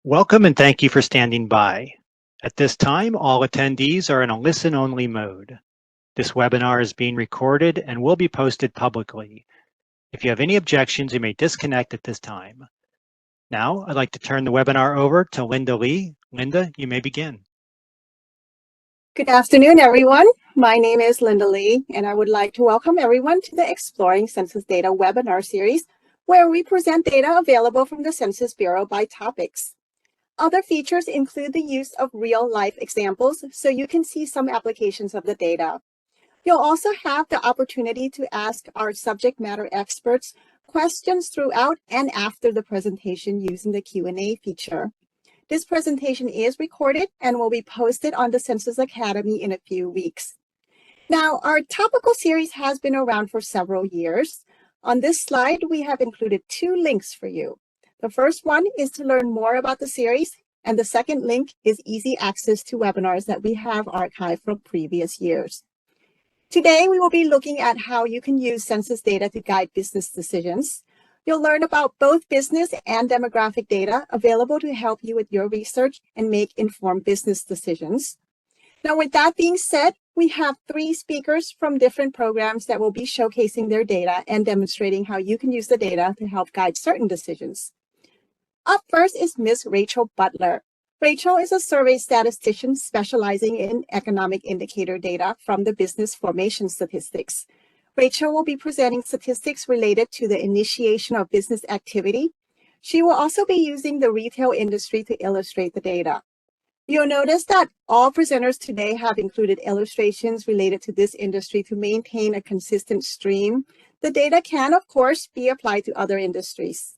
Welcome and thank you for standing by. At this time, all attendees are in a listen-only mode. This webinar is being recorded and will be posted publicly. If you have any objections, you may disconnect at this time. Now, I'd like to turn the webinar over to Linda Lee. Linda, you may begin. Good afternoon, everyone. My name is Linda Lee, and I would like to welcome everyone to the Exploring Census Data webinar series, where we present data available from the Census Bureau by topics. Other features include the use of real-life examples, so you can see some applications of the data. You'll also have the opportunity to ask our subject matter experts questions throughout and after the presentation using the Q&A feature. This presentation is recorded and will be posted on the Census Academy in a few weeks. Now, our topical series has been around for several years. On this slide, we have included two links for you. The first one is to learn more about the series, and the second link is easy access to webinars that we have archived from previous years. Today, we will be looking at how you can use census data to guide business decisions. You'll learn about both business and demographic data available to help you with your research and make informed business decisions. Now, with that being said, we have three speakers from different programs that will be showcasing their data and demonstrating how you can use the data to help guide certain decisions. Up first is Ms. Rachel Butler. Rachel is a survey statistician specializing in economic indicator data from the business formation statistics. Rachel will be presenting statistics related to the initiation of business activity. She will also be using the retail industry to illustrate the data. You'll notice that all presenters today have included illustrations related to this industry to maintain a consistent stream. The data can, of course, be applied to other industries.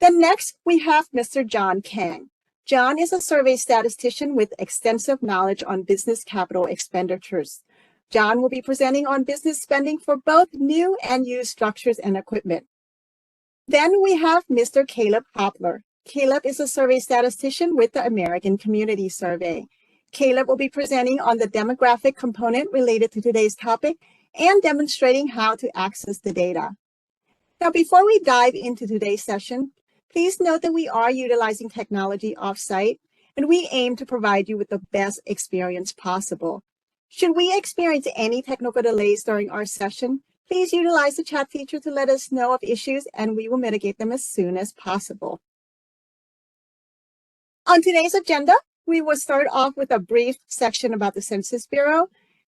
Then next, we have Mr. John Kang. John is a survey statistician with extensive knowledge on business capital expenditures. John will be presenting on business spending for both new and used structures and equipment. Then we have Mr. Caleb Hopler. Caleb is a survey statistician with the American Community Survey. Caleb will be presenting on the demographic component related to today's topic and demonstrating how to access the data. Now, before we dive into today's session, please note that we are utilizing technology off-site, and we aim to provide you with the best experience possible. Should we experience any technical delays during our session, please utilize the chat feature to let us know of issues, and we will mitigate them as soon as possible. On today's agenda, we will start off with a brief section about the Census Bureau.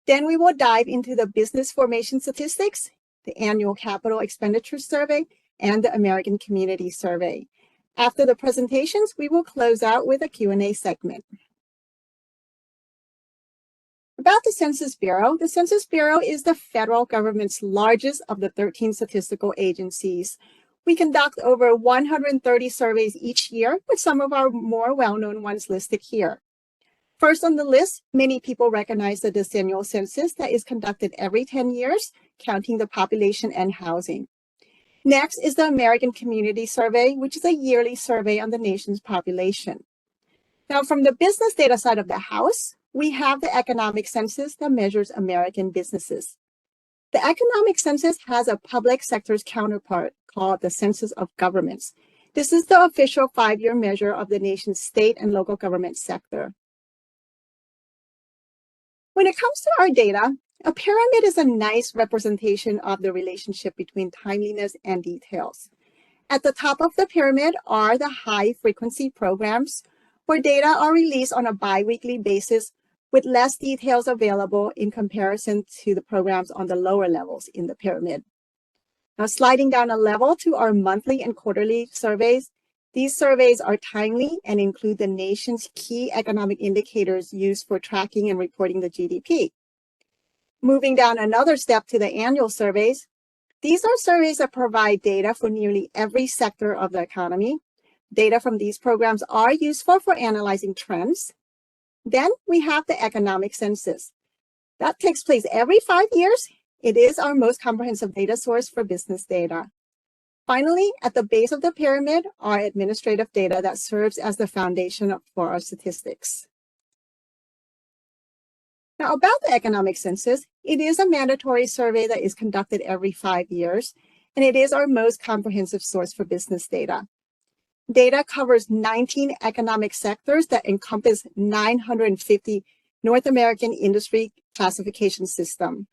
Then we will dive into the business formation statistics, the annual capital expenditure survey, and the American Community Survey. After the presentations, we will close out with a Q&A segment. About the Census Bureau is the federal government's largest of the 13 statistical agencies. We conduct over 130 surveys each year, with some of our more well-known ones listed here. First on the list, many people recognize the decennial census that is conducted every 10 years, counting the population and housing. Next is the American Community Survey, which is a yearly survey on the nation's population. Now, from the business data side of the house, we have the economic census that measures American businesses. The economic census has a public sector's counterpart called the Census of Governments. This is the official 5-year measure of the nation's state and local government sector. When it comes to our data, a pyramid is a nice representation of the relationship between timeliness and details. At the top of the pyramid are the high-frequency programs, where data are released on a biweekly basis with less details available in comparison to the programs on the lower levels in the pyramid. Now, sliding down a level to our monthly and quarterly surveys, these surveys are timely and include the nation's key economic indicators used for tracking and reporting the GDP. Moving down another step to the annual surveys, these are surveys that provide data for nearly every sector of the economy. Data from these programs are useful for analyzing trends. Then we have the economic census. That takes place every 5 years. It is our most comprehensive data source for business data. Finally, at the base of the pyramid are administrative data that serves as the foundation for our statistics. Now, about the economic census, it is a mandatory survey that is conducted every 5 years, and it is our most comprehensive source for business data. Data covers 19 economic sectors that encompass 950 North American industry classification system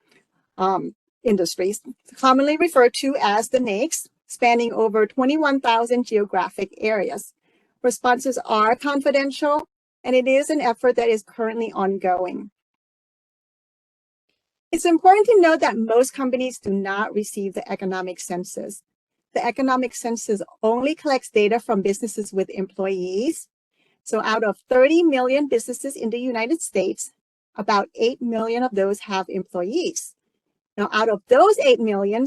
industries, commonly referred to as the NAICS, spanning over 21,000 geographic areas. Responses are confidential, and it is an effort that is currently ongoing. It's important to note that most companies do not receive the economic census. The economic census only collects data from businesses with employees. So out of 30 million businesses in the United States, about 8 million of those have employees. Now, out of those 8 million,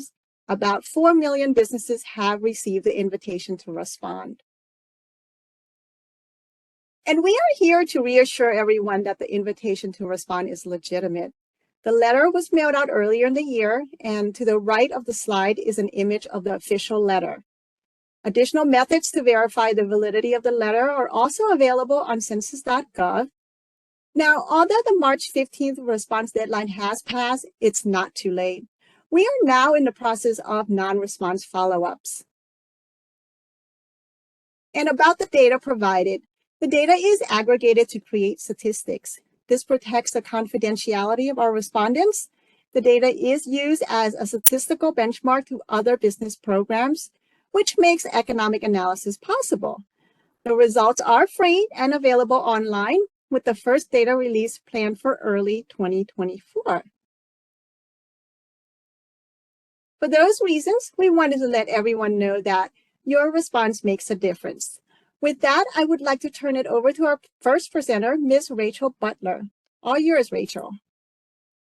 about 4 million businesses have received the invitation to respond. And we are here to reassure everyone that the invitation to respond is legitimate. The letter was mailed out earlier in the year, and to the right of the slide is an image of the official letter. Additional methods to verify the validity of the letter are also available on census.gov. Now, although the March 15th response deadline has passed, it's not too late. We are now in the process of non-response follow-ups. And about the data provided, the data is aggregated to create statistics. This protects the confidentiality of our respondents. The data is used as a statistical benchmark to other business programs, which makes economic analysis possible. The results are free and available online, with the first data release planned for early 2024. For those reasons, we wanted to let everyone know that your response makes a difference. With that, I would like to turn it over to our first presenter, Ms. Rachel Butler. All yours, Rachel.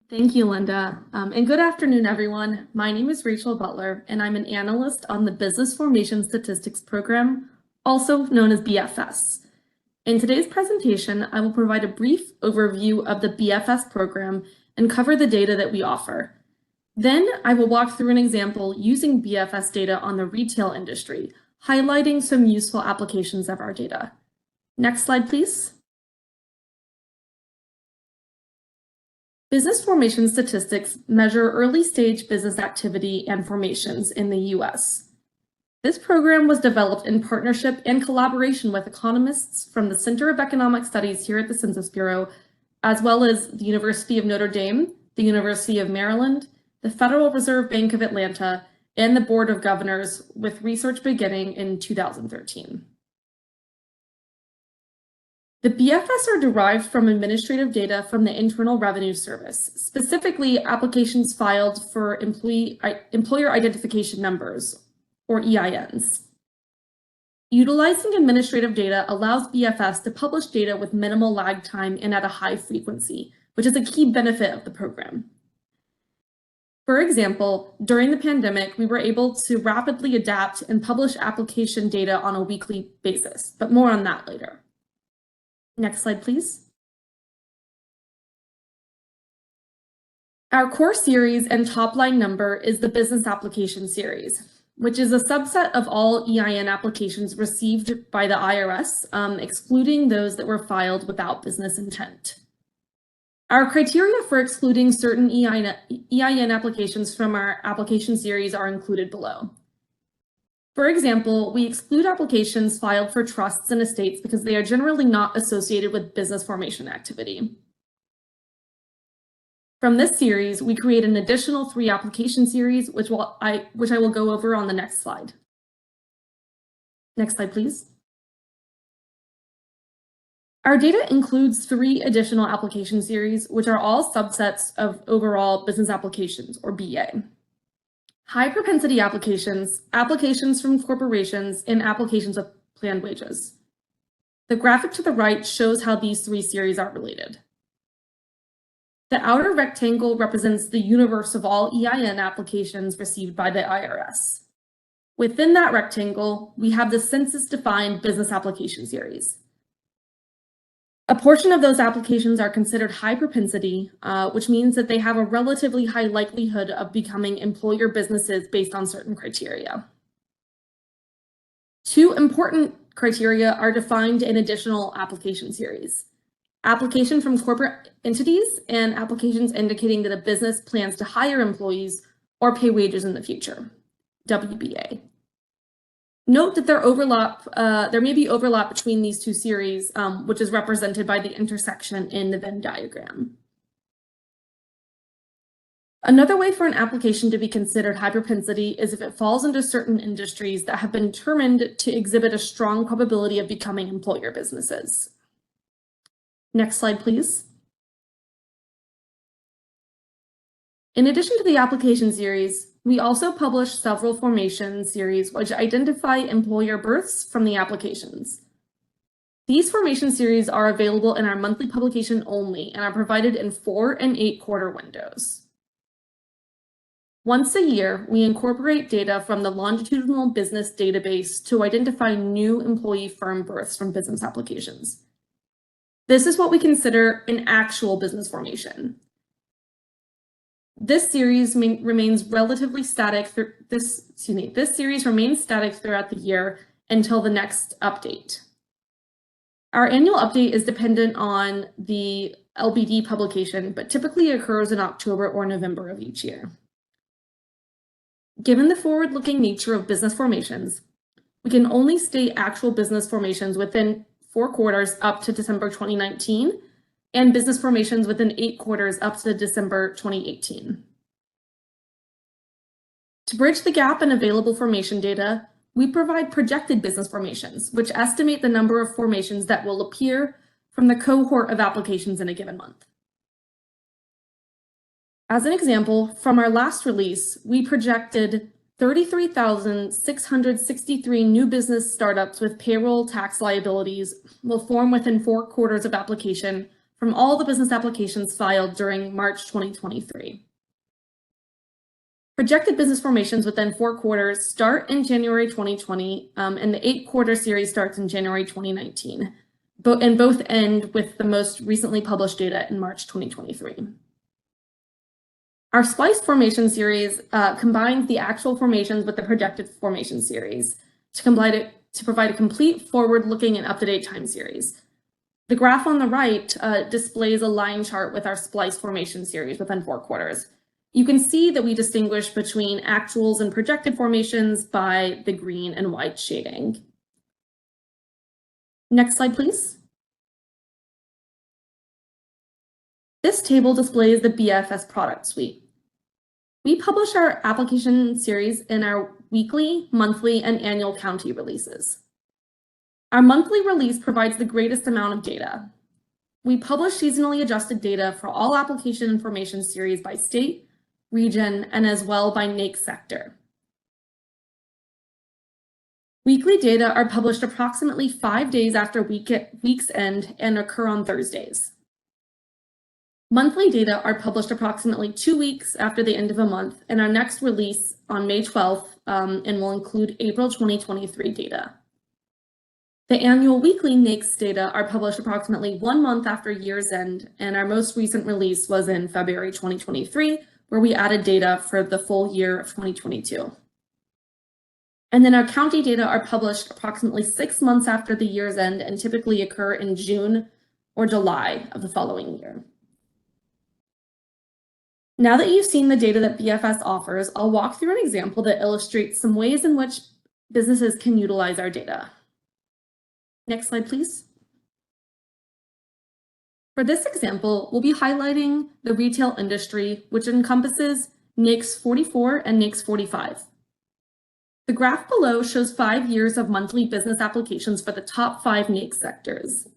Thank you, Linda. And good afternoon, everyone. My name is Rachel Butler, and I'm an analyst on the Business Formation Statistics Program, also known as BFS. In today's presentation, I will provide a brief overview of the BFS program and cover the data that we offer. Then I will walk through an example using BFS data on the retail industry, highlighting some useful applications of our data. Next slide, please. Business formation statistics measure early-stage business activity and formations in the U.S. This program was developed in partnership and collaboration with economists from the Center of Economic Studies here at the Census Bureau, as well as the University of Notre Dame, the University of Maryland, the Federal Reserve Bank of Atlanta, and the Board of Governors, with research beginning in 2013. The BFS are derived from administrative data from the Internal Revenue Service, specifically applications filed for employer identification numbers, or EINs. Utilizing administrative data allows BFS to publish data with minimal lag time and at a high frequency, which is a key benefit of the program. For example, during the pandemic, we were able to rapidly adapt and publish application data on a weekly basis, but more on that later. Next slide, please. Our core series and top-line number is the Business Application Series, which is a subset of all EIN applications received by the IRS, excluding those that were filed without business intent. Our criteria for excluding certain EIN applications from our application series are included below. For example, we exclude applications filed for trusts and estates because they are generally not associated with business formation activity. From this series, we create an additional 3 application series, which I will go over on the next slide. Next slide, please. Our data includes 3 additional application series, which are all subsets of overall business applications, or BA. High propensity applications, applications from corporations, and applications of planned wages. The graphic to the right shows how these 3 series are related. The outer rectangle represents the universe of all EIN applications received by the IRS. Within that rectangle, we have the census-defined business application series. A portion of those applications are considered high propensity, which means that they have a relatively high likelihood of becoming employer businesses based on certain criteria. 2 important criteria are defined in additional application series: application from corporate entities and applications indicating that a business plans to hire employees or pay wages in the future, WBA. Note that there may be overlap between these two series, which is represented by the intersection in the Venn diagram. Another way for an application to be considered high propensity is if it falls into certain industries that have been determined to exhibit a strong probability of becoming employer businesses. Next slide, please. In addition to the application series, we also publish several formation series which identify employer births from the applications. These formation series are available in our monthly publication only and are provided in 4 and 8 quarter windows. Once a year, we incorporate data from the longitudinal business database to identify new employee firm births from business applications. This is what we consider an actual business formation. This series remains relatively static. This series remains static throughout the year until the next update. Our annual update is dependent on the LBD publication, but typically occurs in October or November of each year. Given the forward-looking nature of business formations, we can only state actual business formations within 4 quarters up to December 2019 and business formations within 8 quarters up to December 2018. To bridge the gap in available formation data, we provide projected business formations, which estimate the number of formations that will appear from the cohort of applications in a given month. As an example, from our last release, we projected 33,663 new business startups with payroll tax liabilities will form within 4 quarters of application from all the business applications filed during March 2023. Projected business formations within 4 quarters start in January 2020, and the 8 quarter series starts in January 2019, and both end with the most recently published data in March 2023. Our spliced formation series combines the actual formations with the projected formation series to provide a complete forward-looking and up-to-date time series. The graph on the right displays a line chart with our spliced formation series within 4 quarters. You can see that we distinguish between actuals and projected formations by the green and white shading. Next slide, please. This table displays the BFS product suite. We publish our application series in our weekly, monthly, and annual county releases. Our monthly release provides the greatest amount of data. We publish seasonally adjusted data for all application information series by state, region, and as well by NAICS sector. Weekly data are published approximately 5 days after week's end and occur on Thursdays. Monthly data are published approximately 2 weeks after the end of a month, and our next release on May 12th and will include April 2023 data. The annual weekly NAICS data are published approximately 1 month after year's end, and our most recent release was in February 2023, where we added data for the full year of 2022. And then our county data are published approximately 6 months after the year's end and typically occur in June or July of the following year. Now that you've seen the data that BFS offers, I'll walk through an example that illustrates some ways in which businesses can utilize our data. Next slide, please. For this example, we'll be highlighting the retail industry, which encompasses NAICS 44 and NAICS 45. The graph below shows 5 years of monthly business applications for the top 5 NAICS sectors.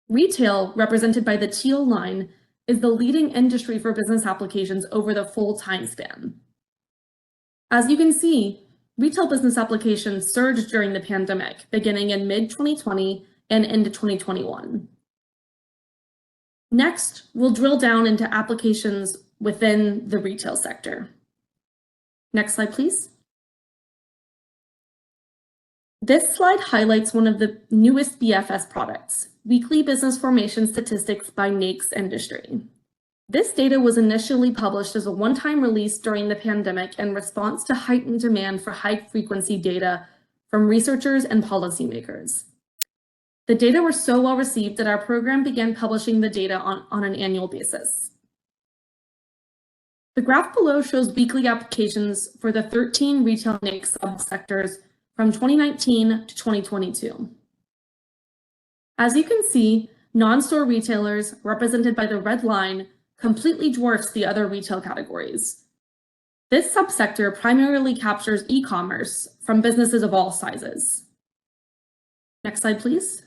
Retail, represented by the teal line, is the leading industry for business applications over the full time span. As you can see, retail business applications surged during the pandemic, beginning in mid-2020 and into 2021. Next, we'll drill down into applications within the retail sector. Next slide, please. This slide highlights one of the newest BFS products, Weekly Business Formation Statistics by NAICS Industry. This data was initially published as a one-time release during the pandemic in response to heightened demand for high-frequency data from researchers and policymakers. The data were so well received that our program began publishing the data on an annual basis. The graph below shows weekly applications for the 13 retail NAICS subsectors from 2019 to 2022. As you can see, non-store retailers, represented by the red line, completely dwarfs the other retail categories. This subsector primarily captures e-commerce from businesses of all sizes. Next slide, please.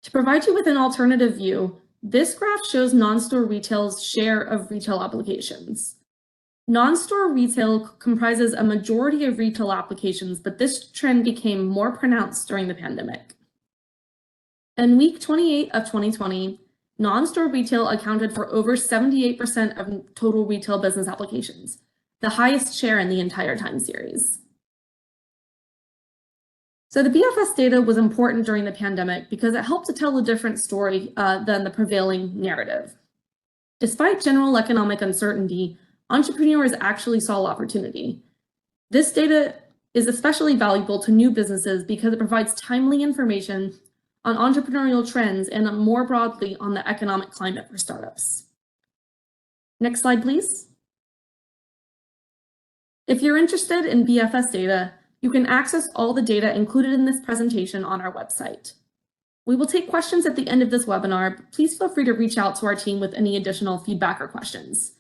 To provide you with an alternative view, this graph shows non-store retail's share of retail applications. Non-store retail comprises a majority of retail applications, but this trend became more pronounced during the pandemic. In week 28 of 2020, non-store retail accounted for over 78% of total retail business applications, the highest share in the entire time series. So the BFS data was important during the pandemic because it helped to tell a different story than the prevailing narrative. Despite general economic uncertainty, entrepreneurs actually saw opportunity. This data is especially valuable to new businesses because it provides timely information on entrepreneurial trends and more broadly on the economic climate for startups. Next slide, please. If you're interested in BFS data, you can access all the data included in this presentation on our website. We will take questions at the end of this webinar, but please feel free to reach out to our team with any additional feedback or questions.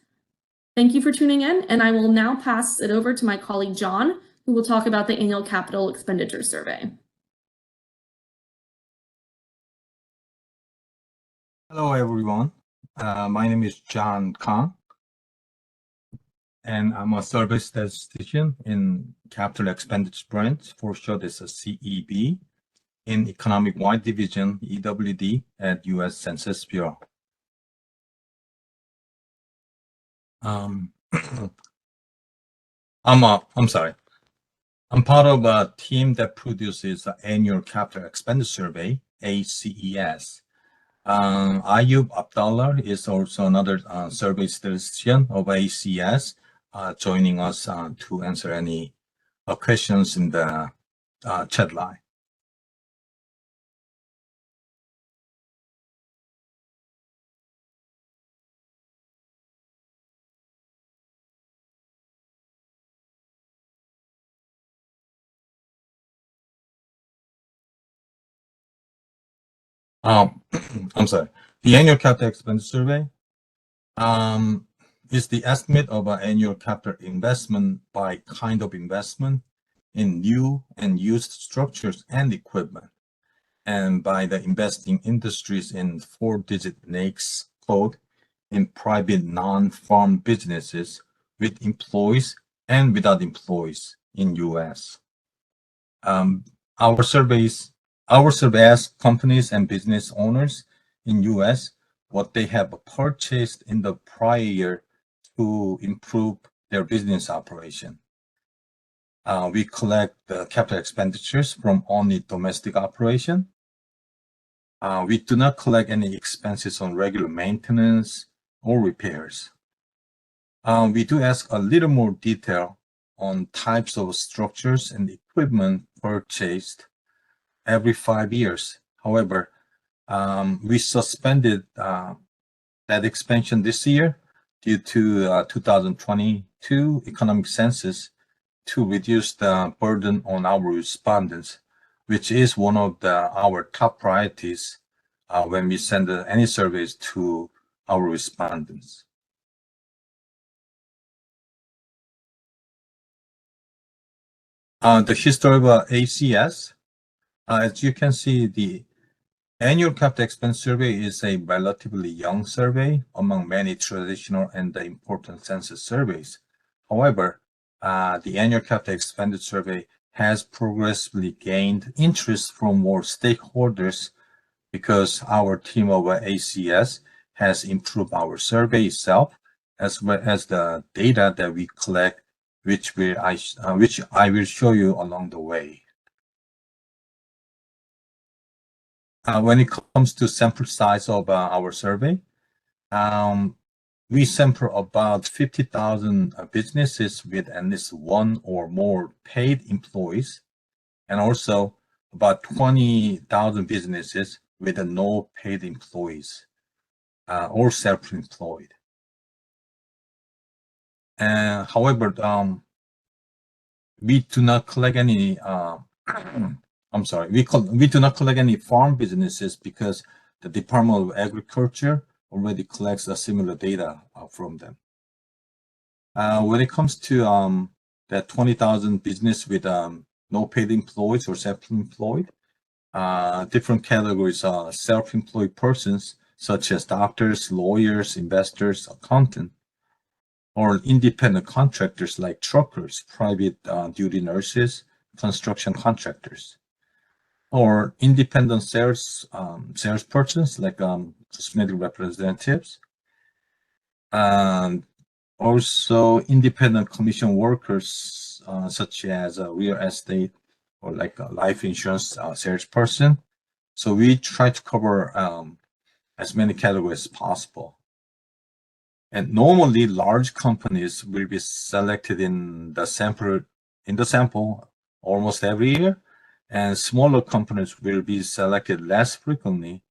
Thank you for tuning in, and I will now pass it over to my colleague John, who will talk about the annual capital expenditure survey. Hello, everyone. My name is John Kang, and I'm a service statistician in Capital Expenditure Branch, for short is a CEB, in Economic-Wide Division, EWD, at U.S. Census Bureau. I'm part of a team that produces the Annual Capital Expenditure Survey, ACES. Ayub Abdallah is also another survey statistician of ACS, joining us to answer any questions in the chat line. I'm sorry. The annual capital expenditure survey is the estimate of an annual capital investment by kind of investment in new and used structures and equipment, and by the investing industries in 4-digit NAICS code in private non-farm businesses with employees and without employees in U.S. Our survey asks companies and business owners in U.S. what they have purchased in the prior year to improve their business operation. We collect the capital expenditures from only domestic operation. We do not collect any expenses on regular maintenance or repairs. We do ask a little more detail on types of structures and equipment purchased every 5 years. However, we suspended that expansion this year due to 2022 economic census to reduce the burden on our respondents, which is one of our top priorities when we send any surveys to our respondents. The history of ACS, as you can see, the annual capital expense survey is a relatively young survey among many traditional and important census surveys. However, the annual capital expenditure survey has progressively gained interest from more stakeholders because our team of ACS has improved our survey itself, as well as the data that we collect, which I will show you along the way. When it comes to sample size of our survey, we sample about 50,000 businesses with at least one or more paid employees, and also about 20,000 businesses with no paid employees or self-employed. However, we do not collect any, I'm sorry, we do not collect any farm businesses because the Department of Agriculture already collects a similar data from them. When it comes to that 20,000 business with no paid employees or self-employed, different categories are self-employed persons such as doctors, lawyers, investors, accountants, or independent contractors like truckers, private duty nurses, construction contractors, or independent salespersons like cosmetic representatives, and also independent commission workers such as a real estate or like a life insurance salesperson. So we try to cover as many categories as possible. And normally large companies will be selected in the sample almost every year, and smaller companies will be selected less frequently.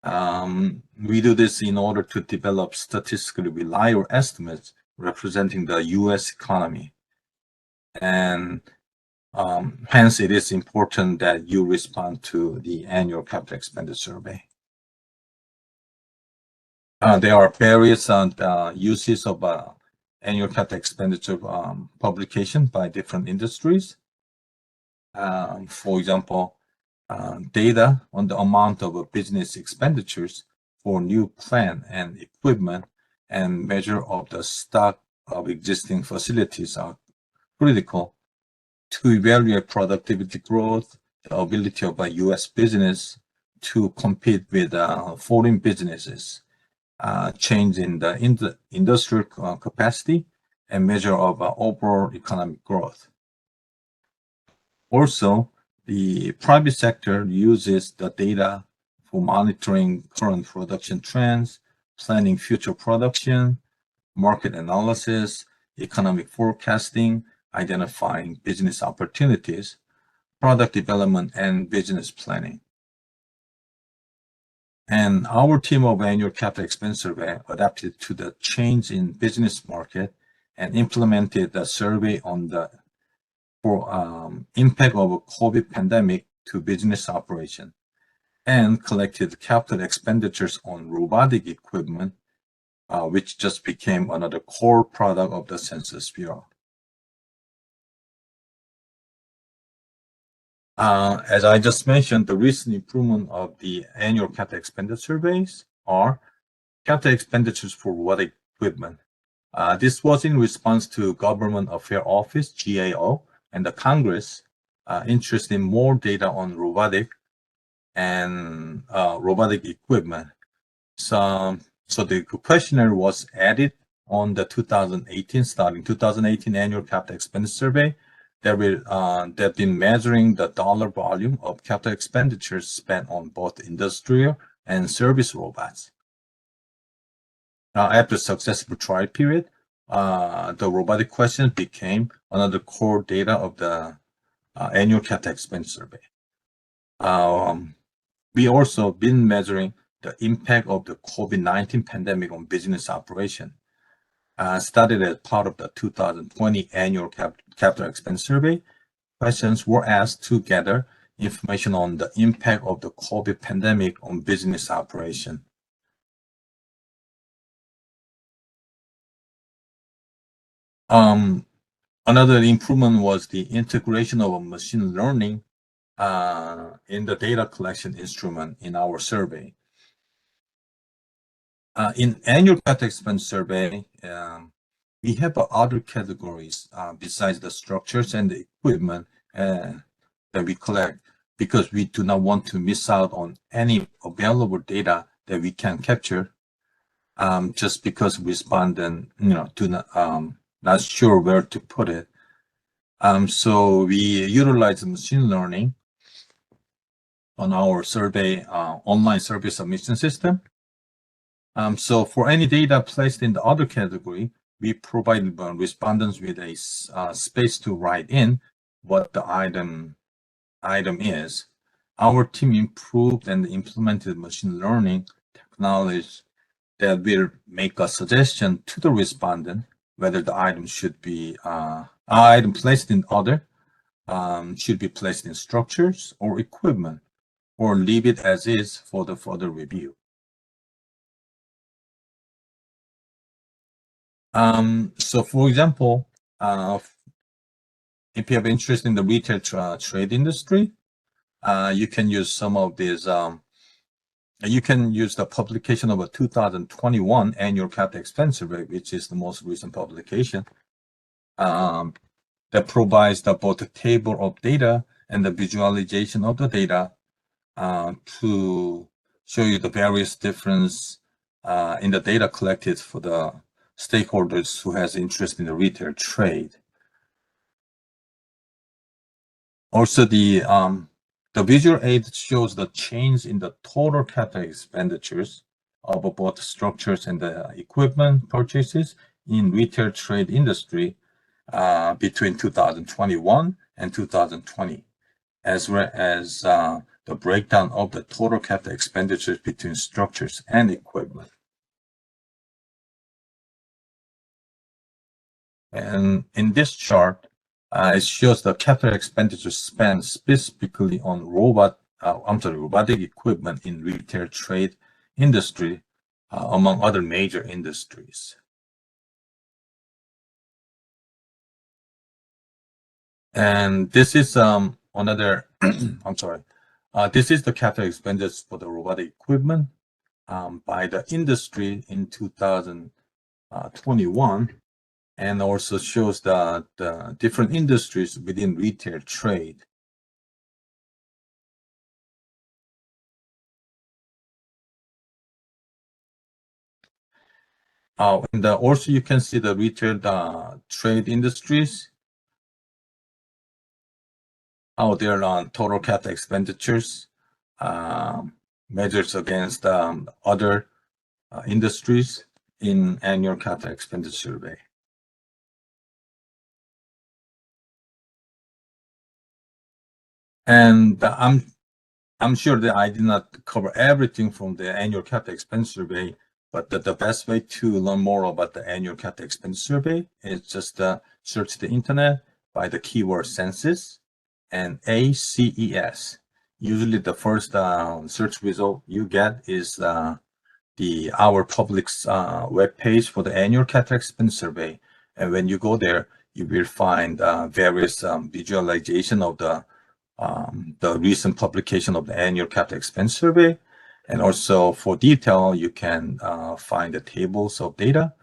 We do this in order to develop statistically reliable estimates representing the US economy. And hence it is important that you respond to the annual capital expenditure survey. There are various uses of annual capital expenditure publication by different industries. For example, data on the amount of business expenditures for new plant and equipment and measure of the stock of existing facilities are critical to evaluate productivity growth, the ability of a U.S. business to compete with foreign businesses, change in the industrial capacity, and measure of overall economic growth. Also, the private sector uses the data for monitoring current production trends, planning future production, market analysis, economic forecasting, identifying business opportunities, product development, and business planning. And our team of annual capital expense survey adapted to the change in business market and implemented the survey on the impact of a COVID pandemic to business operation, and collected capital expenditures on robotic equipment, which just became another core product of the Census Bureau. As I just mentioned, the recent improvement of the annual capital expenditure surveys are capital expenditures for robotic equipment. This was in response to Government Affairs Office, GAO, and the Congress interest in more data on robotic and robotic equipment. So the questionnaire was added on the 2018 annual capital expenditure survey that been measuring the dollar volume of capital expenditures spent on both industrial and service robots. After a successful trial period, the robotic question became another core data of the annual capital expenditure survey. We also been measuring the impact of the COVID-19 pandemic on business operation. Started as part of the 2020 annual capital expense survey. Questions were asked to gather information on the impact of the COVID pandemic on business operation. Another improvement was the integration of machine learning in the data collection instrument in our survey. In annual capital expense survey, we have other categories besides the structures and the equipment that we collect, because we do not want to miss out on any available data that we can capture, just because respondent, do not sure where to put it. So we utilize machine learning on our survey online survey submission system. So for any data placed in the other category, we provide respondents with a space to write in what the item is. Our team improved and implemented machine learning technology that will make a suggestion to the respondent whether the item should be Item placed in other should be placed in structures or equipment, or leave it as is for the further review. So for example, if you have interest in the retail trade industry, you can use some of these. You can use the publication of a 2021 annual capital expense survey, which is the most recent publication, that provides both the table of data and the visualization of the data to show you the various difference in the data collected for the stakeholders who has interest in the retail trade. Also, the visual aid shows the change in the total capital expenditures of both structures and the equipment purchases in retail trade industry between 2021 and 2020, as well as the breakdown of the total capital expenditures between structures and equipment. And in this chart, it shows the capital expenditure spent specifically on robotic equipment in retail trade industry, among other major industries. And this is another, this is the capital expenditures for the robotic equipment by the industry in 2021. And also shows the different industries within retail trade. And also you can see the retail trade industries, how their total capital expenditures measures against other industries in annual capital expenditure survey. And I'm sure that I did not cover everything from the annual capital expense survey, but the best way to learn more about the annual capital expense survey is just search the internet by the keyword census and ACES. Usually the first search result you get is our public's web page for the annual capital expense survey. And when you go there, you will find various visualization of the recent publication of the annual capital expense survey. And also for detail, you can find the tables of data.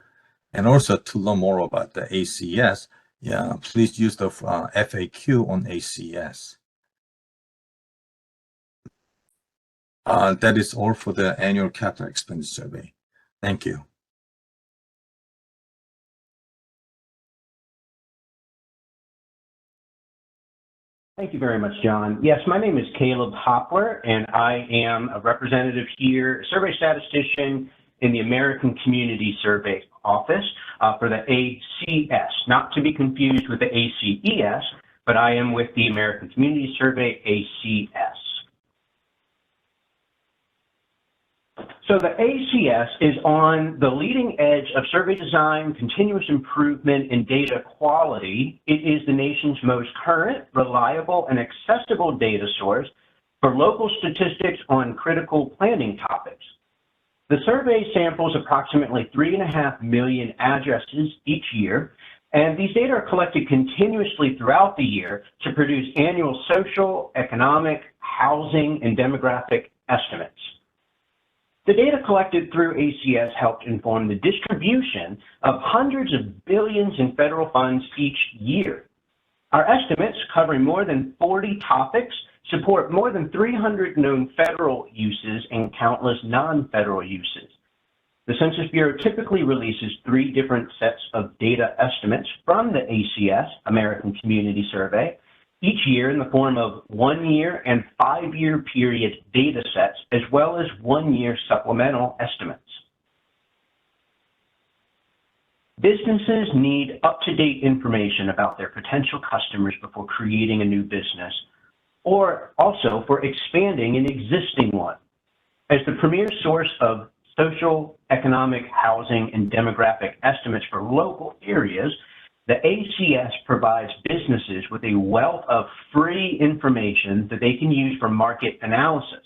And also to learn more about the ACES, please use the FAQ on ACES. That is all for the annual capital expense survey. Thank you. Thank you very much, John. Yes, my name is Caleb Hopler, and I am a representative here, survey statistician in the American Community Survey Office for the ACS, not to be confused with the ACES, but I am with the American Community Survey, ACS. So the ACS is on the leading edge of survey design, continuous improvement, and data quality. It is the nation's most current, reliable, and accessible data source for local statistics on critical planning topics. The survey samples approximately 3.5 million addresses each year, and these data are collected continuously throughout the year to produce annual social, economic, housing, and demographic estimates. The data collected through ACS helped inform the distribution of hundreds of billions in federal funds each year. Our estimates, covering more than 40 topics, support more than 300 known federal uses and countless non-federal uses. The Census Bureau typically releases 3 different sets of data estimates from the ACS, American Community Survey, each year in the form of 1-year and 5-year period data sets, as well as 1-year supplemental estimates. Businesses need up-to-date information about their potential customers before creating a new business, or also for expanding an existing one. As the premier source of social, economic, housing, and demographic estimates for local areas, The ACS provides businesses with a wealth of free information that they can use for market analysis.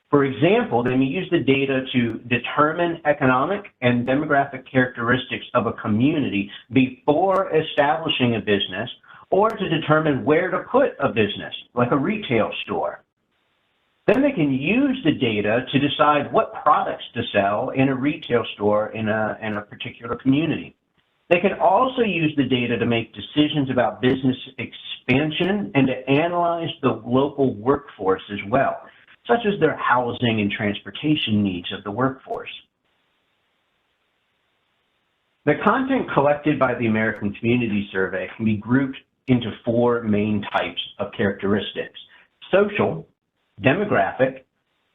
For example, they may use the data to determine economic and demographic characteristics of a community before establishing a business, or to determine where to put a business, like a retail store. Then they can use the data to decide what products to sell in a retail store in a particular community. They can also use the data to make decisions about business expansion and to analyze the local workforce as well, such as their housing and transportation needs of the workforce. The content collected by the American Community Survey can be grouped into 4 main types of characteristics: social, demographic,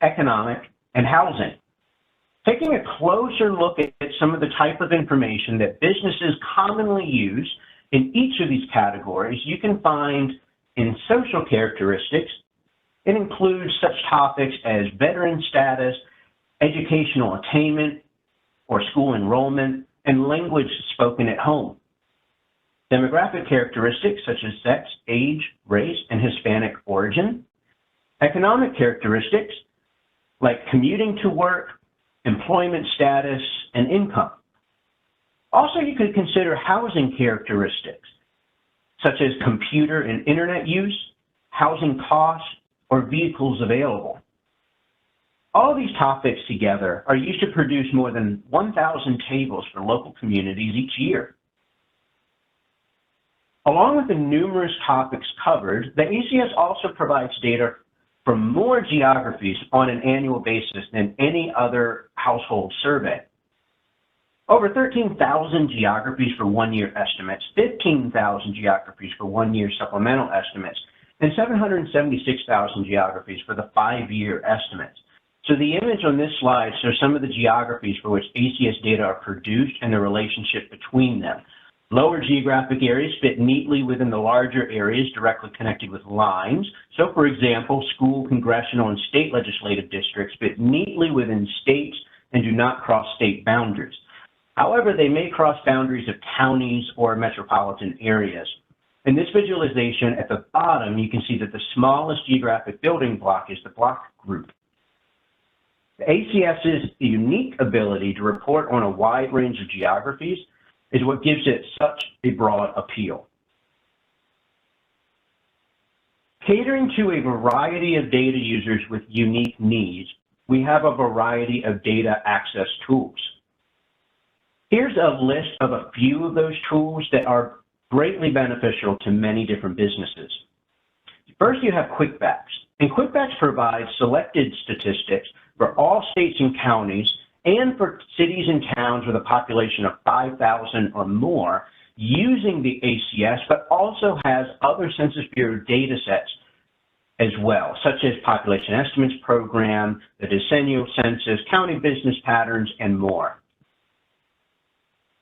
economic, and housing. Taking a closer look at some of the type of information that businesses commonly use in each of these categories, you can find in social characteristics, it includes such topics as veteran status, educational attainment or school enrollment, and language spoken at home. Demographic characteristics such as sex, age, race, and Hispanic origin. Economic characteristics like commuting to work, employment status, and income. Also, you could consider housing characteristics such as computer and internet use, housing costs, or vehicles available. All these topics together are used to produce more than 1,000 tables for local communities each year. Along with the numerous topics covered, the ACS also provides data for more geographies on an annual basis than any other household survey. Over 13,000 geographies for one-year estimates, 15,000 geographies for one-year supplemental estimates, and 776,000 geographies for the 5-year estimates. So the image on this slide shows some of the geographies for which ACS data are produced and the relationship between them. Lower geographic areas fit neatly within the larger areas directly connected with lines. So for example, school, congressional, and state legislative districts fit neatly within states and do not cross state boundaries. However, they may cross boundaries of counties or metropolitan areas. In this visualization at the bottom, you can see that the smallest geographic building block is the block group. The ACS's unique ability to report on a wide range of geographies is what gives it such a broad appeal. Catering to a variety of data users with unique needs, we have a variety of data access tools. Here's a list of a few of those tools that are greatly beneficial to many different businesses. First, you have QuickBacks, and QuickBacks provides selected statistics for all states and counties and for cities and towns with a population of 5,000 or more using the ACS, but also has other Census Bureau data sets as well, such as Population Estimates Program, the Decennial Census, County Business Patterns, and more.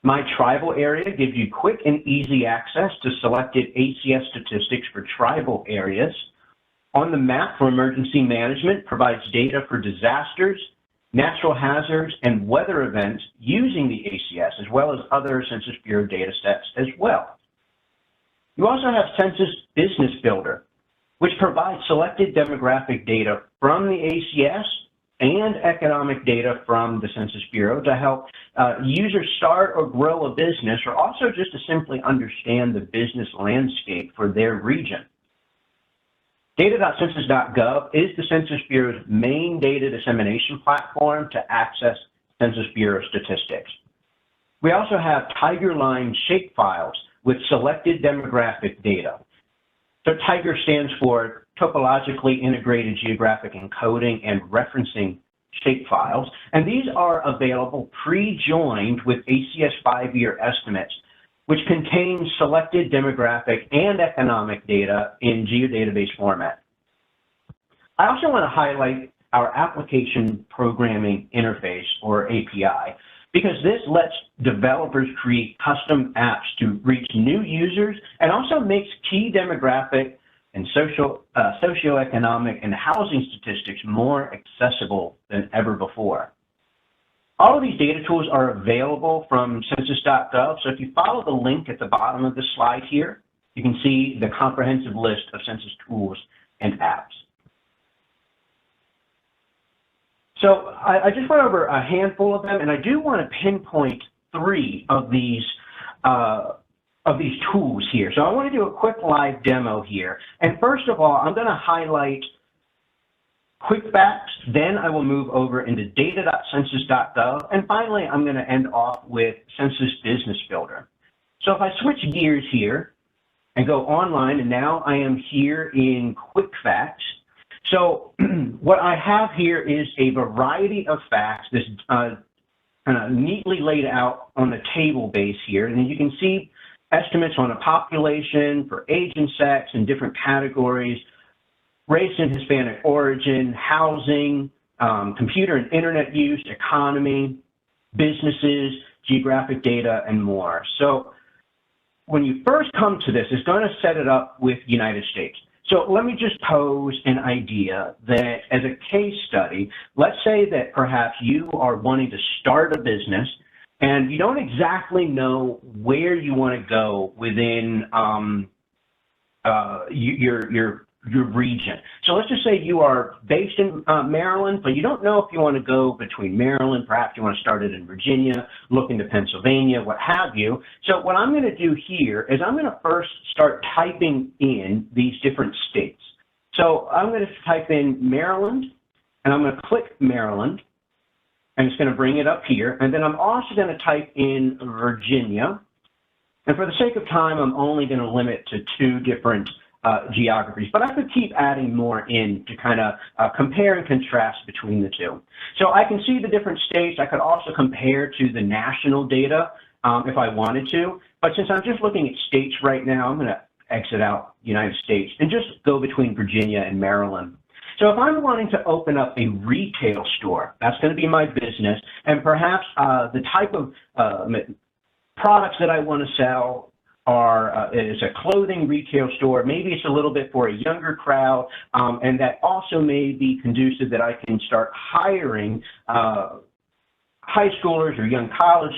My Tribal Area gives you quick and easy access to selected ACS statistics for tribal areas. On the Map for Emergency Management provides data for disasters, natural hazards, and weather events using the ACS, as well as other Census Bureau data sets as well. You also have Census Business Builder, which provides selected demographic data from the ACS and economic data from the Census Bureau to help users start or grow a business, or also just to simply understand the business landscape for their region. Data.census.gov is the Census Bureau's main data dissemination platform to access Census Bureau statistics. We also have TIGERline shapefiles with selected demographic data. So TIGER stands for Topologically Integrated Geographic Encoding and Referencing shapefiles, and these are available pre-joined with ACS 5-year estimates, which contain selected demographic and economic data in geodatabase format. I also want to highlight our Application Programming Interface, or API, because this lets developers create custom apps to reach new users and also makes key demographic and socioeconomic and housing statistics more accessible than ever before. All of these data tools are available from census.gov. So if you follow the link at the bottom of the slide here, you can see the comprehensive list of census tools and apps. So I just went over a handful of them, and I do want to pinpoint 3 of these tools here. So I want to do a quick live demo here. And first of all, I'm going to highlight QuickFacts, then I will move over into data.census.gov, and finally I'm going to end off with Census Business Builder. So if I switch gears here and go online, and now I am here in QuickFacts. So what I have here is a variety of facts that's kind of neatly laid out on the table base here, and you can see estimates on the population for age and sex in different categories, race and Hispanic origin, housing, computer and internet use, economy, businesses, geographic data, and more. So when you first come to this, it's going to set it up with United States. So let me just pose an idea that as a case study, let's say that perhaps you are wanting to start a business and you don't exactly know where you want to go within your region. So let's just say you are based in Maryland, but you don't know if you want to go between Maryland, perhaps you want to start it in Virginia, look into Pennsylvania, what have you. So what I'm going to do here is I'm going to first start typing in these different states. So I'm going to type in Maryland, and I'm going to click Maryland, and it's going to bring it up here. And then I'm also going to type in Virginia. And for the sake of time, I'm only going to limit to 2 different geographies, but I could keep adding more in to kind of compare and contrast between the 2. So I can see the different states. I could also compare to the national data if I wanted to, but since I'm just looking at states right now, I'm going to exit out United States and just go between Virginia and Maryland. So if I'm wanting to open up a retail store, that's going to be my business, and perhaps the type of products that I want to sell is a clothing retail store. Maybe it's a little bit for a younger crowd, and that also may be conducive that I can start hiring high schoolers or young college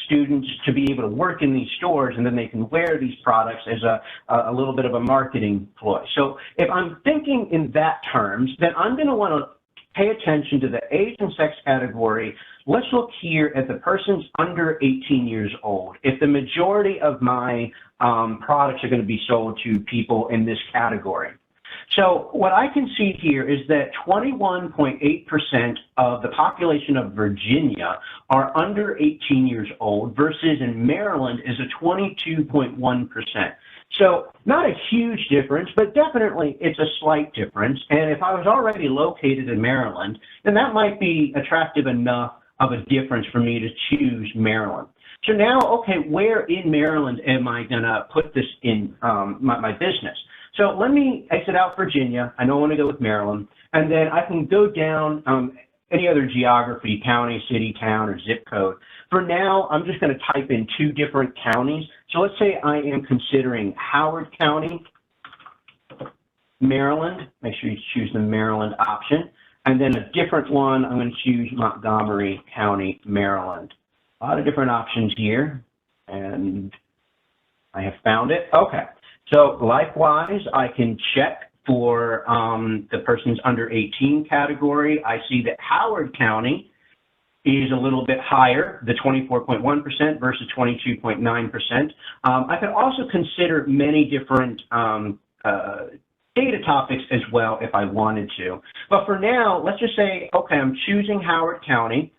students to be able to work in these stores, and then they can wear these products as a little bit of a marketing ploy. So if I'm thinking in that terms, then I'm going to want to pay attention to the age and sex category. Let's look here at the persons under 18 years old. If the majority of my products are going to be sold to people in this category. So what I can see here is that 21.8% of the population of Virginia are under 18 years old versus in Maryland is a 22.1%. So not a huge difference, but definitely it's a slight difference. And if I was already located in Maryland, then that might be attractive enough of a difference for me to choose Maryland. So now, okay, where in Maryland am I going to put this in my business? So let me exit out Virginia. I don't want to go with Maryland. And then I can go down any other geography, county, city, town, or zip code. For now, I'm just going to type in 2 different counties. So let's say I am considering Howard County, Maryland. Make sure you choose the Maryland option. And then a different one, I'm going to choose Montgomery County, Maryland. A lot of different options here. And I have found it. Okay. So likewise, I can check for the persons under 18 category. I see that Howard County is a little bit higher, the 24.1% versus 22.9%. I could also consider many different data topics as well if I wanted to. But for now, let's just say, okay, I'm choosing Howard County.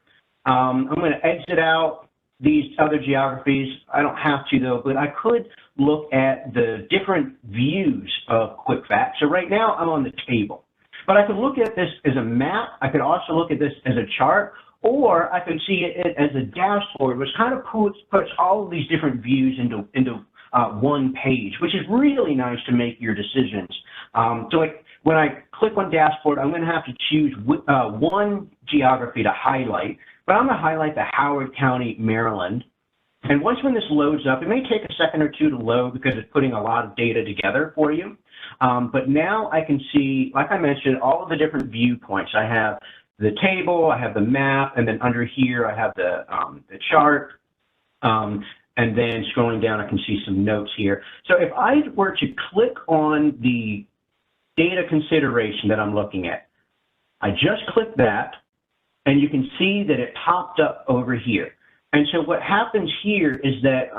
I'm going to exit out these other geographies. I don't have to though, but I could look at the different views of QuickFacts. So right now I'm on the table, but I could look at this as a map. I could also look at this as a chart, or I could see it as a dashboard, which kind of puts all of these different views into one page, which is really nice to make your decisions. So like when I click on dashboard, I'm going to have to choose one geography to highlight, but I'm going to highlight the Howard County, Maryland. And once when this loads up, it may take a second or 2 to load because it's putting a lot of data together for you. But now I can see, like I mentioned, all of the different viewpoints. I have the table, I have the map, and then under here I have the chart. And then scrolling down, I can see some notes here. So if I were to click on the data consideration that I'm looking at, I just click that, and you can see that it popped up over here. And so what happens here is that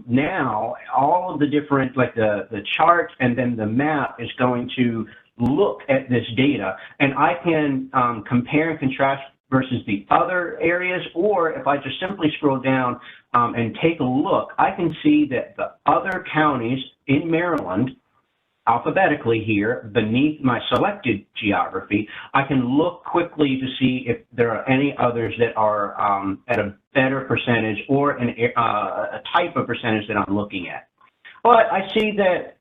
now all of the different, like the chart and then the map is going to look at this data, and I can compare and contrast versus the other areas, or if I just simply scroll down and take a look, I can see that the other counties in Maryland, alphabetically here, beneath my selected geography, I can look quickly to see if there are any others that are at a better percentage or a type of percentage that I'm looking at. But I see that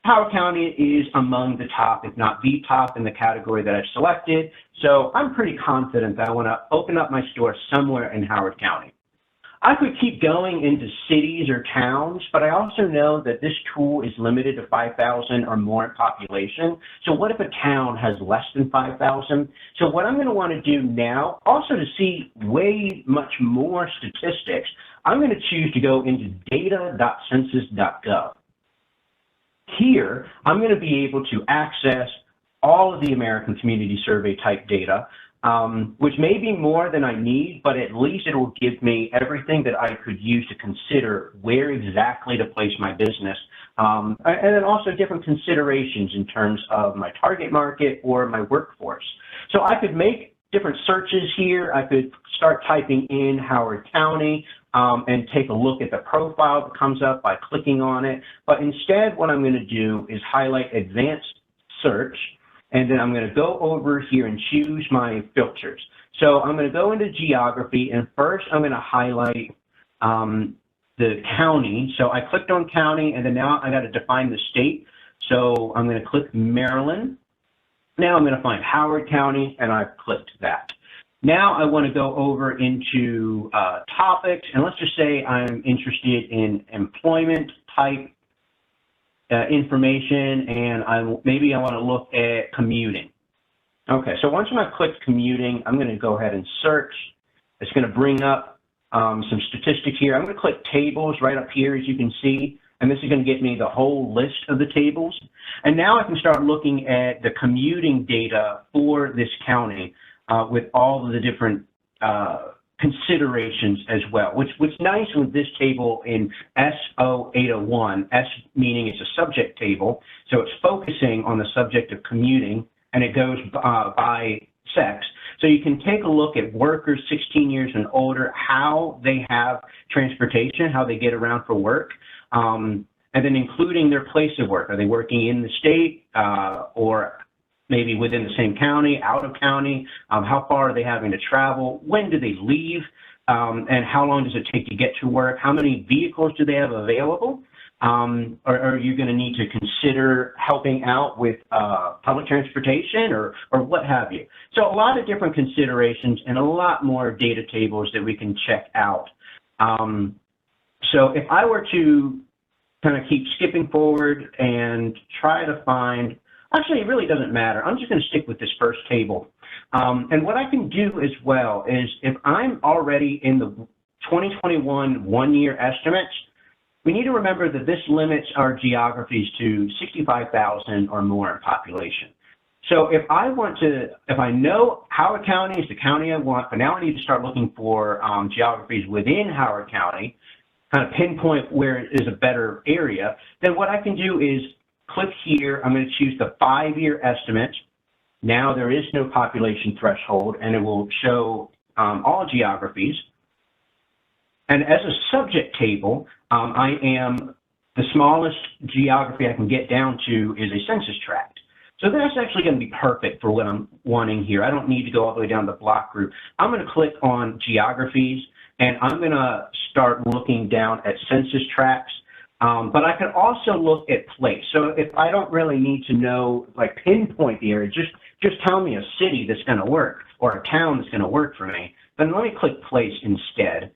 Howard County is among the top, if not the top, in the category that I've selected. So I'm pretty confident that I want to open up my store somewhere in Howard County. I could keep going into cities or towns, but I also know that this tool is limited to 5,000 or more in population. So what if a town has less than 5,000? So what I'm going to want to do now, also to see way much more statistics, I'm going to choose to go into data.census.gov. Here, I'm going to be able to access all of the American Community Survey type data, which may be more than I need, but at least it will give me everything that I could use to consider where exactly to place my business. And then also different considerations in terms of my target market or my workforce. So I could make different searches here. I could start typing in Howard County and take a look at the profile that comes up by clicking on it. But instead, what I'm going to do is highlight advanced search, and then I'm going to go over here and choose my filters. So I'm going to go into geography, and first I'm going to highlight the county. So I clicked on county, and then now I got to define the state. So I'm going to click Maryland. Now I'm going to find Howard County, and I've clicked that. Now I want to go over into topics, and let's just say I'm interested in employment type information, and maybe I want to look at commuting. Okay, so once I've clicked commuting, I'm going to go ahead and search. It's going to bring up some statistics here. I'm going to click tables right up here, as you can see, and this is going to get me the whole list of the tables. And now I can start looking at the commuting data for this county with all of the different considerations as well. What's nice with this table in SO801, S meaning it's a subject table, so it's focusing on the subject of commuting, and it goes by sex. So you can take a look at workers 16 years and older, how they have transportation, how they get around for work, and then including their place of work. Are they working in the state or maybe within the same county, out of county? How far are they having to travel? When do they leave? And how long does it take to get to work? How many vehicles do they have available? Or are you going to need to consider helping out with public transportation or what have you? So a lot of different considerations and a lot more data tables that we can check out. So if I were to kind of keep skipping forward and try to find, actually, it really doesn't matter. I'm just going to stick with this first table. And what I can do as well is if I'm already in the 2021 one-year estimates, we need to remember that this limits our geographies to 65,000 or more in population. So if I know Howard County is the county I want, but now I need to start looking for geographies within Howard County, kind of pinpoint where it is a better area, then what I can do is click here. I'm going to choose the 5-year estimate. Now there is no population threshold, and it will show all geographies. And as a subject table, the smallest geography I can get down to is a census tract. So that's actually going to be perfect for what I'm wanting here. I don't need to go all the way down to the block group. I'm going to click on geographies, and I'm going to start looking down at census tracts. But I can also look at place. So if I don't really need to know, like pinpoint the area, just tell me a city that's going to work or a town that's going to work for me, then let me click place instead.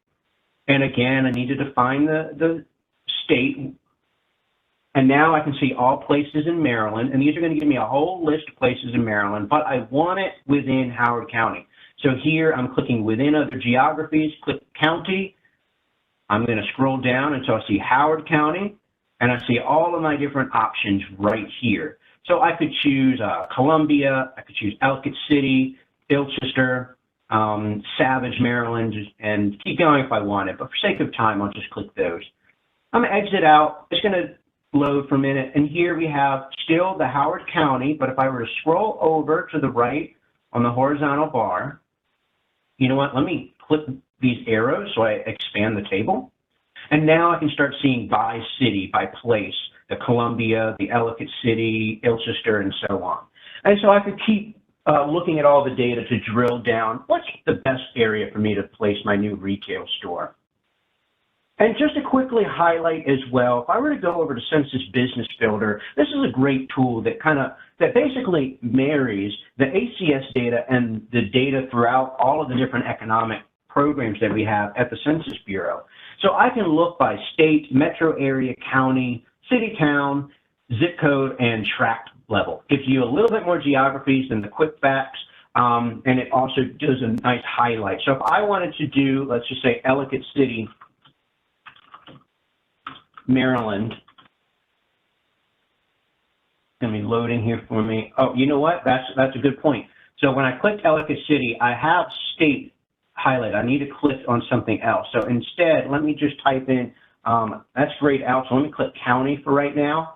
And again, I need to define the state. And now I can see all places in Maryland, and these are going to give me a whole list of places in Maryland, but I want it within Howard County. So here I'm clicking within other geographies, click county. I'm going to scroll down until I see Howard County, and I see all of my different options right here. So I could choose Columbia, I could choose Ellicott City, Ilchester, Savage, Maryland, and keep going if I wanted, but for sake of time, I'll just click those. I'm going to exit out. It's going to load for a minute, and here we have still the Howard County, but if I were to scroll over to the right on the horizontal bar, you know what, let me click these arrows so I expand the table, and now I can start seeing by city, by place, the Columbia, the Ellicott City, Ilchester, and so on. And so I could keep looking at all the data to drill down what's the best area for me to place my new retail store. And just to quickly highlight as well, if I were to go over to Census Business Builder, this is a great tool that basically marries the ACS data and the data throughout all of the different economic programs that we have at the Census Bureau. So I can look by state, metro area, county, city, town, zip code, and tract level. Gives you a little bit more geographies than the quick facts, and it also does a nice highlight. So if I wanted to do, let's just say Ellicott City, Maryland, going to be loading here for me. Oh, you know what? That's a good point. So when I click Ellicott City, I have state highlight. I need to click on something else. So instead, let me just type in, that's grayed out. So let me click county for right now.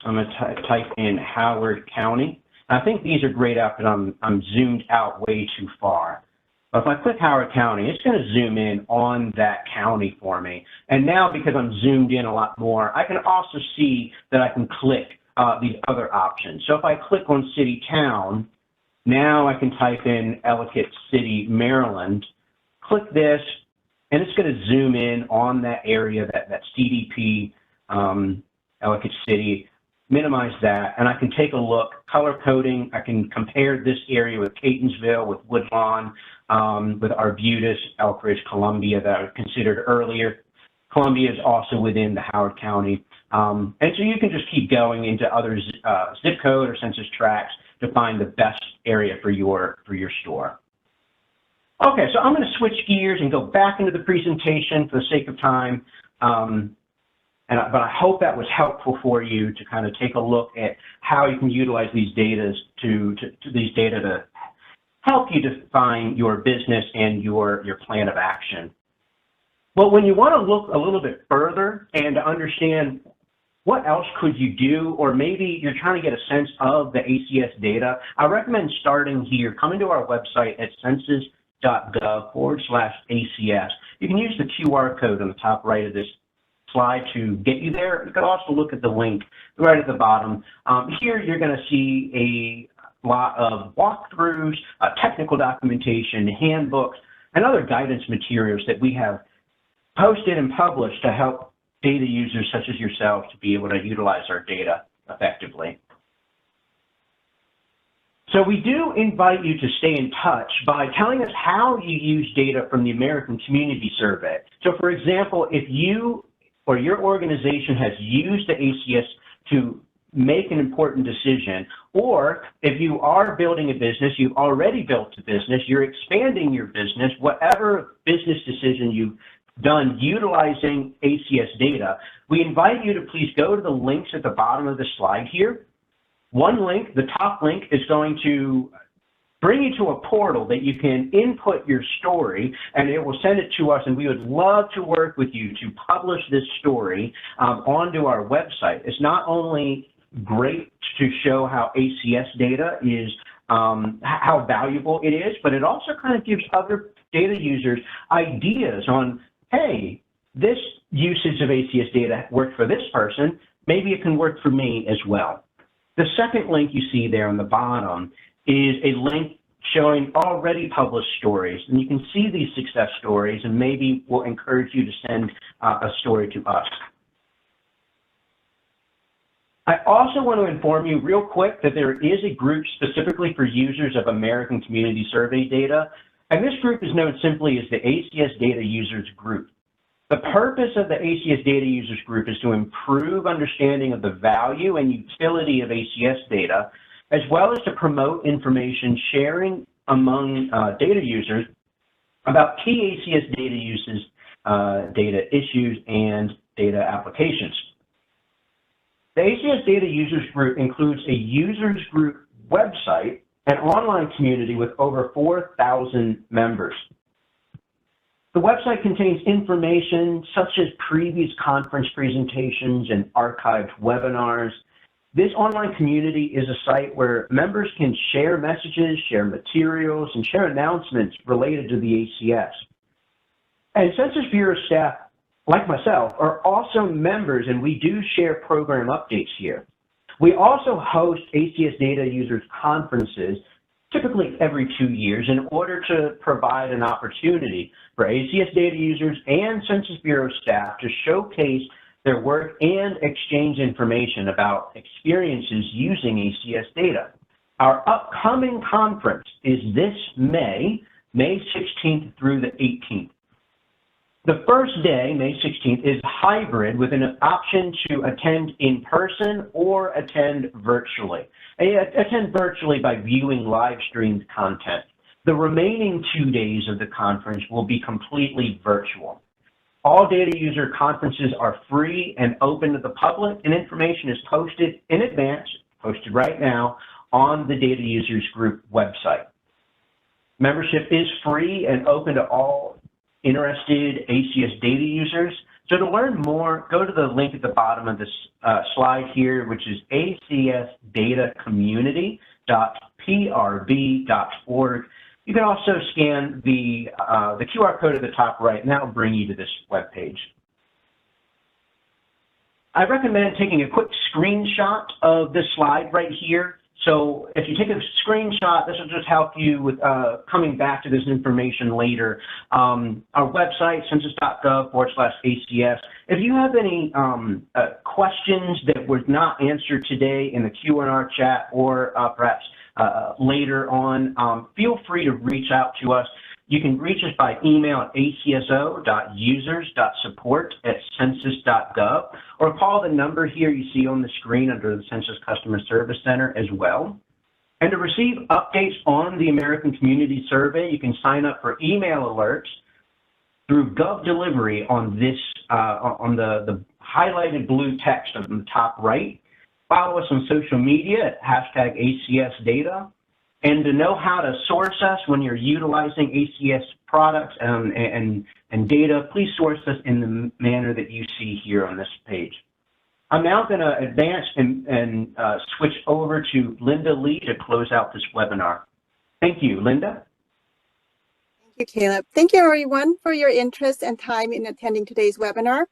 I'm going to type in Howard County. I think these are grayed out because I'm zoomed out way too far. But if I click Howard County, it's going to zoom in on that county for me. And now, because I'm zoomed in a lot more, I can also see that I can click these other options. So if I click on city town, now I can type in Ellicott City, Maryland, click this, and it's going to zoom in on that area, that CDP, Ellicott City, minimize that, and I can take a look, color coding. I can compare this area with Catonsville, with Woodlawn, with Arbutus, Elkridge, Columbia that I considered earlier. Columbia is also within the Howard County. And so you can just keep going into other zip code or census tracts to find the best area for your store. Okay, so I'm going to switch gears and go back into the presentation for the sake of time. But I hope that was helpful for you to kind of take a look at how you can utilize these data to help you define your business and your plan of action. Well, when you want to look a little bit further and to understand what else could you do, or maybe you're trying to get a sense of the ACS data, I recommend starting here. Coming to our website at census.gov/ACS. You can use the QR code on the top right of this slide to get you there. You can also look at the link right at the bottom. Here you're going to see a lot of walkthroughs, technical documentation, handbooks, and other guidance materials that we have posted and published to help data users such as yourself to be able to utilize our data effectively. So we do invite you to stay in touch by telling us how you use data from the American Community Survey. So for example, if you or your organization has used the ACS to make an important decision, or if you are building a business, you've already built a business, you're expanding your business, whatever business decision you've done utilizing ACS data, we invite you to please go to the links at the bottom of the slide here. One link, the top link, is going to bring you to a portal that you can input your story, and it will send it to us, and we would love to work with you to publish this story onto our website. It's not only great to show how ACS data is, how valuable it is, but it also kind of gives other data users ideas on, hey, this usage of ACS data worked for this person, maybe it can work for me as well. The second link you see there on the bottom is a link showing already published stories, and you can see these success stories, and maybe we'll encourage you to send a story to us. I also want to inform you real quick that there is a group specifically for users of American Community Survey data, and this group is known simply as the ACS Data Users Group. The purpose of the ACS Data Users Group is to improve understanding of the value and utility of ACS data, as well as to promote information sharing among data users about key ACS data uses, data issues, and data applications. The ACS Data Users Group includes a users group website, an online community with over 4,000 members. The website contains information such as previous conference presentations and archived webinars. This online community is a site where members can share messages, share materials, and share announcements related to the ACS. And Census Bureau staff, like myself, are also members, and we do share program updates here. We also host ACS Data Users Conferences, typically every 2 years, in order to provide an opportunity for ACS data users and Census Bureau staff to showcase their work and exchange information about experiences using ACS data. Our upcoming conference is this May 16th through the 18th. The first day, May 16th, is hybrid with an option to attend in person or attend virtually. Attend virtually by viewing live streamed content. The remaining 2 days of the conference will be completely virtual. All data user conferences are free and open to the public, and information is posted in advance, posted right now, on the Data Users Group website. Membership is free and open to all interested ACS data users. So to learn more, go to the link at the bottom of this slide here, which is acsdatacommunity.prb.org. You can also scan the QR code at the top right, and that will bring you to this web page. I recommend taking a quick screenshot of this slide right here. So if you take a screenshot, this will just help you with coming back to this information later. Our website, census.gov/ACS. If you have any questions that were not answered today in the Q&R chat or perhaps later on, feel free to reach out to us. You can reach us by email at acso.users.support@census.gov or call the number here you see on the screen under the Census Customer Service Center as well. And to receive updates on the American Community Survey, you can sign up for email alerts through GovDelivery on this on the highlighted blue text on the top right. Follow us on social media at #ACSData. And to know how to source us when you're utilizing ACS products and data, please source us in the manner that you see here on this page. I'm now going to advance and switch over to Linda Lee to close out this webinar. Thank you, Linda. Thank you, Caleb. Thank you, everyone, for your interest and time in attending today's webinar.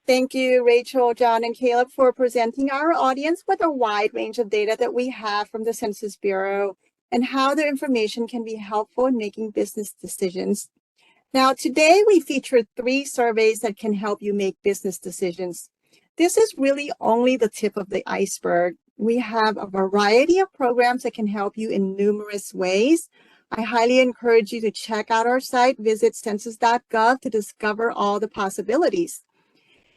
Thank you, Rachel, John, and Caleb, for presenting our audience with a wide range of data that we have from the Census Bureau and how the information can be helpful in making business decisions. Now, today we featured 3 surveys that can help you make business decisions. This is really only the tip of the iceberg. We have a variety of programs that can help you in numerous ways. I highly encourage you to check out our site, visit census.gov to discover all the possibilities.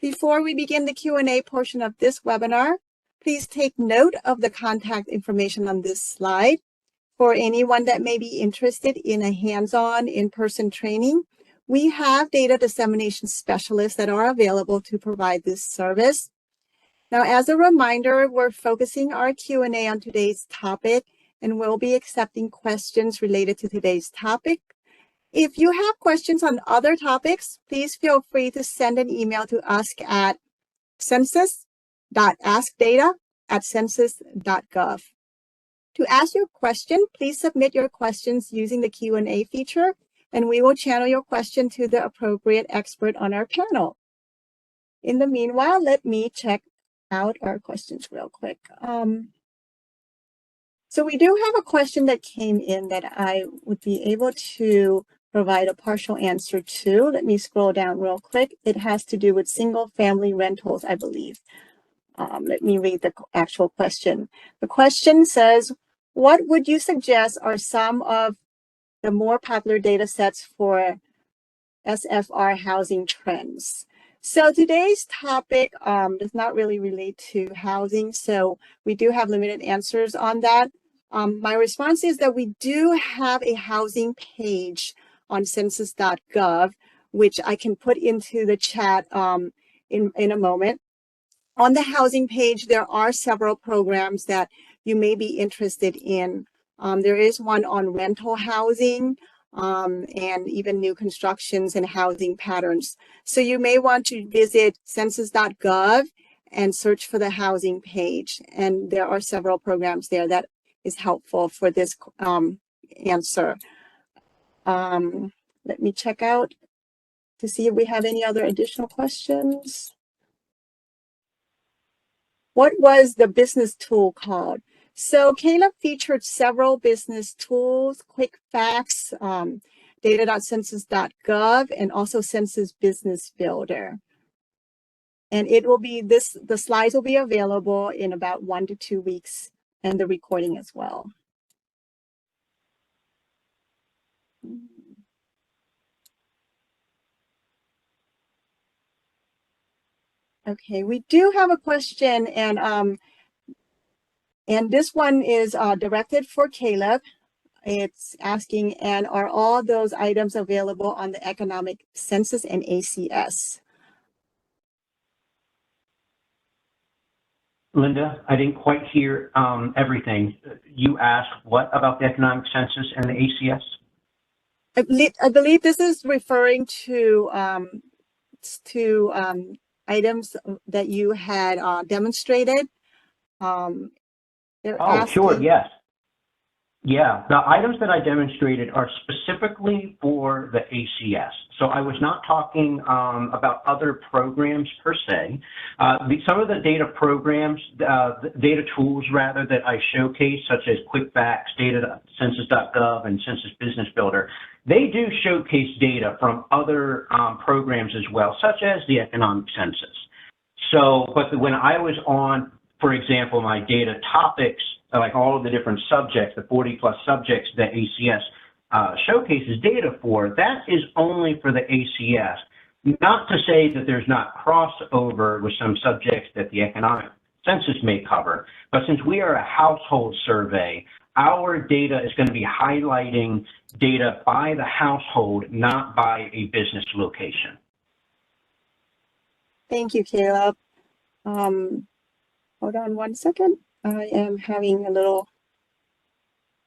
Before we begin the Q&A portion of this webinar, please take note of the contact information on this slide. For anyone that may be interested in a hands-on, in-person training, we have data dissemination specialists that are available to provide this service. Now, as a reminder, we're focusing our Q&A on today's topic, and we'll be accepting questions related to today's topic. If you have questions on other topics, please feel free to send an email to us at census.askdata@census.gov. To ask your question, please submit your questions using the Q&A feature, and we will channel your question to the appropriate expert on our panel. In the meanwhile, let me check out our questions real quick. So we do have a question that came in that I would be able to provide a partial answer to. Let me scroll down real quick. It has to do with single-family rentals, I believe. Let me read the actual question. The question says, what would you suggest are some of the more popular data sets for SFR housing trends? So today's topic does not really relate to housing, so we do have limited answers on that. My response is that we do have a housing page on census.gov, which I can put into the chat in a moment. On the housing page, there are several programs that you may be interested in. There is one on rental housing and even new constructions and housing patterns. So you may want to visit census.gov and search for the housing page. And there are several programs there that is helpful for this answer. Let me check out to see if we have any other additional questions. What was the business tool called? So Caleb featured several business tools, quick facts, data.census.gov, and also Census Business Builder. And it will be the slides will be available in about 1 to 2 weeks, and the recording as well. Okay, we do have a question, and this one is directed for Caleb. It's asking, and are all those items available on the economic census and ACS? Linda, I didn't quite hear everything. You asked what about the economic census and the ACS? I believe this is referring to items that you had demonstrated. They're asking, sure, yes. Yeah, the items that I demonstrated are specifically for the ACS. So I was not talking about other programs per se. Some of the data programs, data tools rather, that I showcase, such as QuickFacts, data.census.gov, and Census Business Builder, they do showcase data from other programs as well, such as the economic census. So, but when I was on, for example, my data topics, like all of the different subjects, the 40+ subjects that ACS showcases data for, that is only for the ACS. Not to say that there's not crossover with some subjects that the economic census may cover, but since we are a household survey, our data is going to be highlighting data by the household, not by a business location. Thank you, Caleb. Hold on 1 second. I am having a little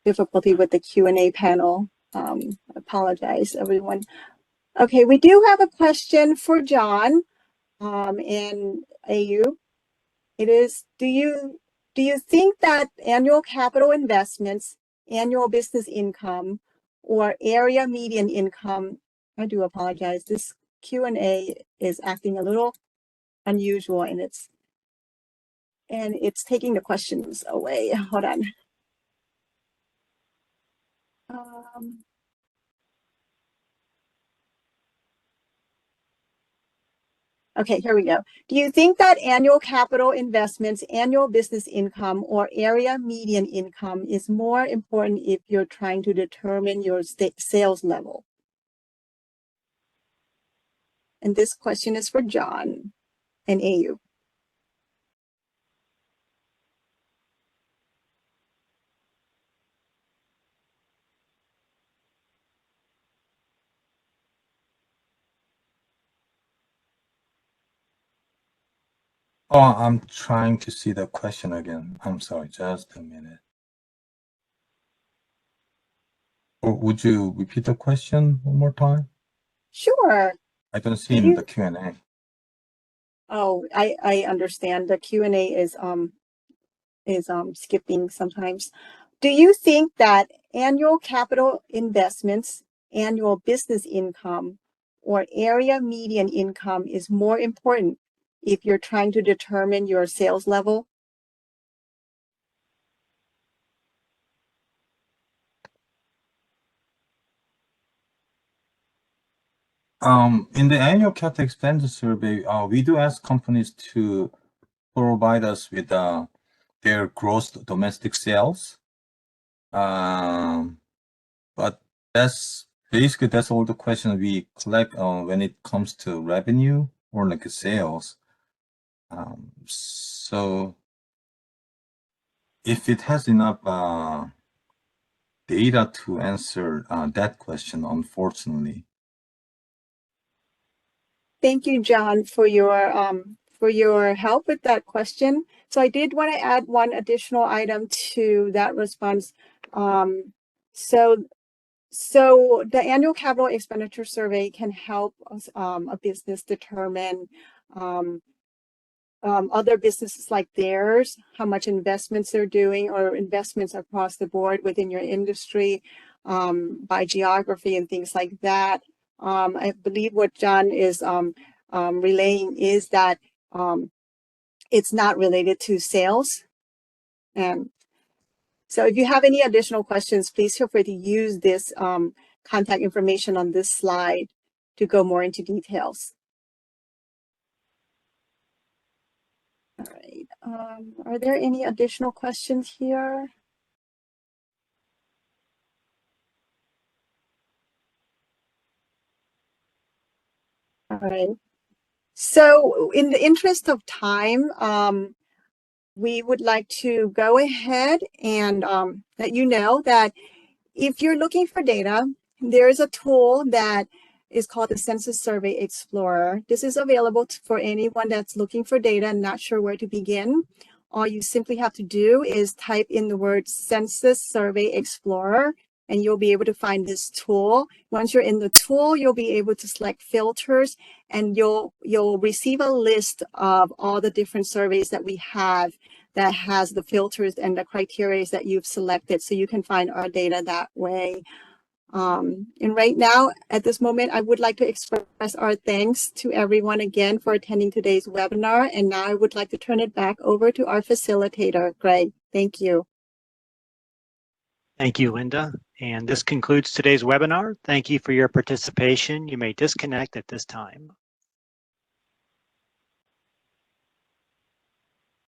difficulty with the Q&A panel. Apologize, everyone. Okay, we do have a question for John and AU. It is, do you think that annual capital investments, annual business income, or area median income, I do apologize, this Q&A is acting a little unusual, and it's taking the questions away. Hold on. Okay, here we go. Do you think that annual capital investments, annual business income, or area median income is more important if you're trying to determine your sales level? And this question is for John and AU. Oh, I'm trying to see the question again. I'm sorry, just a minute. Or would you repeat the question one more time? Sure. I don't see in the Q&A. Oh, I understand. The Q&A is skipping sometimes. Do you think that annual capital investments, annual business income, or area median income is more important if you're trying to determine your sales level? In the annual capital expenditure survey, we do ask companies to provide us with their gross domestic sales. But that's basically all the questions we collect when it comes to revenue or like sales. So if it has enough data to answer that question, unfortunately. Thank you, John, for your help with that question. So I did want to add one additional item to that response. So the annual capital expenditure survey can help us, a business determine other businesses like theirs, how much investments they're doing, or investments across the board within your industry, by geography and things like that. I believe what John is relaying is that it's not related to sales. And so if you have any additional questions, please feel free to use this contact information on this slide to go more into details. All right. Are there any additional questions here? All right. So in the interest of time, we would like to go ahead and let you know that if you're looking for data, there is a tool that is called the Census Survey Explorer. This is available for anyone that's looking for data and not sure where to begin. All you simply have to do is type in the word Census Survey Explorer, and you'll be able to find this tool. Once you're in the tool, you'll be able to select filters, and you'll receive a list of all the different surveys that we have that has the filters and the criteria that you've selected, so you can find our data that way. And right now, at this moment, I would like to express our thanks to everyone again for attending today's webinar. And now I would like to turn it back over to our facilitator, Greg. Thank you. Thank you, Linda. And this concludes today's webinar. Thank you for your participation. You may disconnect at this time.